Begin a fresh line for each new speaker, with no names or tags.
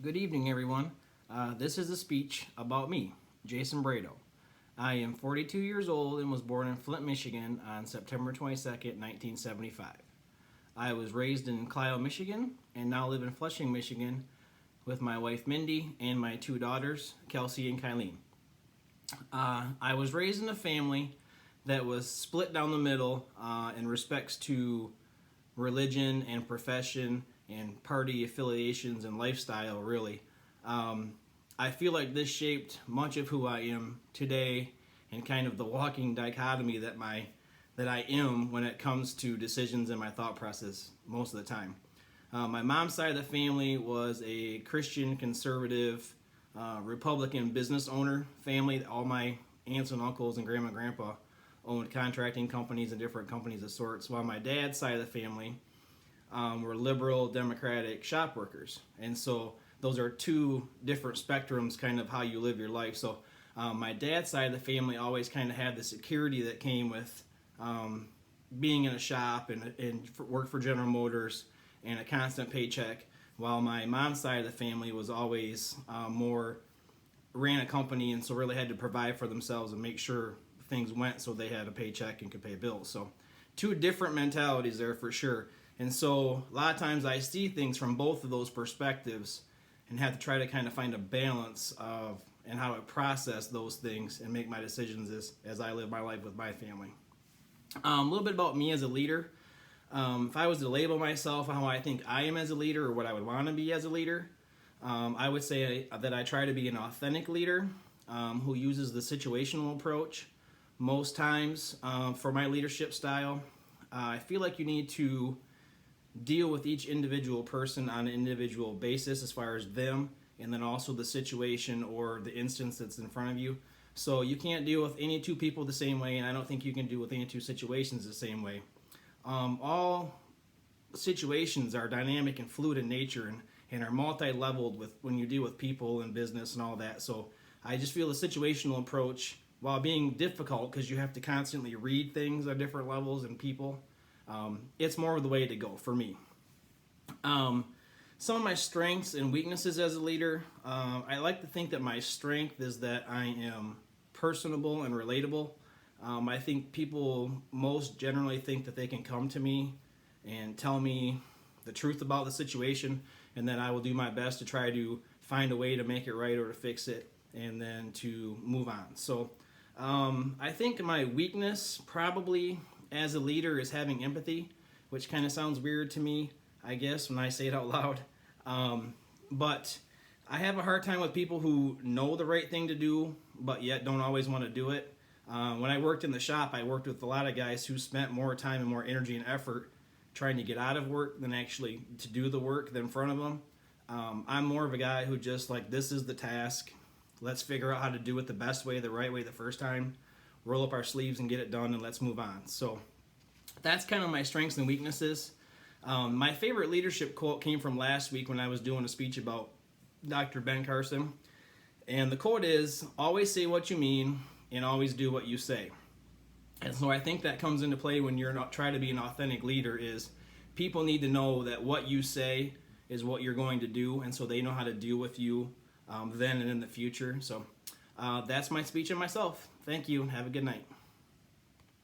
Good evening, everyone. This is a speech about me, Jason Brado. I am 42 years old and was born in Flint, Michigan on September 22nd, 1975. I was raised in Clio, Michigan, and now live in Flushing, Michigan with my wife Mindy and my two daughters, Kelsey and Kylene. I was raised in a family that was split down the middle in respects to religion and profession and party affiliations and lifestyle, really. I feel like this shaped much of who I am today and kind of the walking dichotomy that I am when it comes to decisions in my thought process most of the time. My mom's side of the family was a Christian, conservative, Republican business owner family. All my aunts and uncles and grandma and grandpa owned contracting companies and different companies of sorts, while my dad's side of the family were liberal, democratic shop workers. And so those are two different spectrums, kind of how you live your life. So my dad's side of the family always kind of had the security that came with being in a shop and work for General Motors and a constant paycheck, while my mom's side of the family was always more ran a company and so really had to provide for themselves and make sure things went so they had a paycheck and could pay bills. So two different mentalities there for sure. And so a lot of times I see things from both of those perspectives and have to try to kind of find a balance of and how to process those things and make my decisions as I live my life with my family. A little bit about me as a leader. If I was to label myself how I think I am as a leader or what I would want to be as a leader, I would say that I try to be an authentic leader who uses the situational approach most times for my leadership style. I feel like you need to deal with each individual person on an individual basis as far as them and then also the situation or the instance that's in front of you. So you can't deal with any two people the same way, and I don't think you can deal with any two situations the same way. All situations are dynamic and fluid in nature and are multi-leveled with when you deal with people and business and all that. So I just feel the situational approach, while being difficult because you have to constantly read things at different levels and people, it's more of the way to go for me. Some of my strengths and weaknesses as a leader, I like to think that my strength is that I am personable and relatable. I think people most generally think that they can come to me and tell me the truth about the situation, and then I will do my best to try to find a way to make it right or to fix it and then to move on. So I think my weakness probably as a leader is having empathy, which kind of sounds weird to me, I guess, when I say it out loud. But I have a hard time with people who know the right thing to do, but yet don't always want to do it. When I worked in the shop, I worked with a lot of guys who spent more time and more energy and effort trying to get out of work than actually to do the work that's in front of them. I'm more of a guy who just like, this is the task. Let's figure out how to do it the best way, the right way the first time. Roll up our sleeves and get it done and let's move on. So that's kind of my strengths and weaknesses. My favorite leadership quote came from last week when I was doing a speech about Dr. Ben Carson. And the quote is, always say what you mean and always do what you say. And so I think that comes into play when you're not trying to be an authentic leader is people need to know that what you say is what you're going to do, and so they know how to deal with you then and in the future. So that's my speech on myself. Thank you. Have a good night.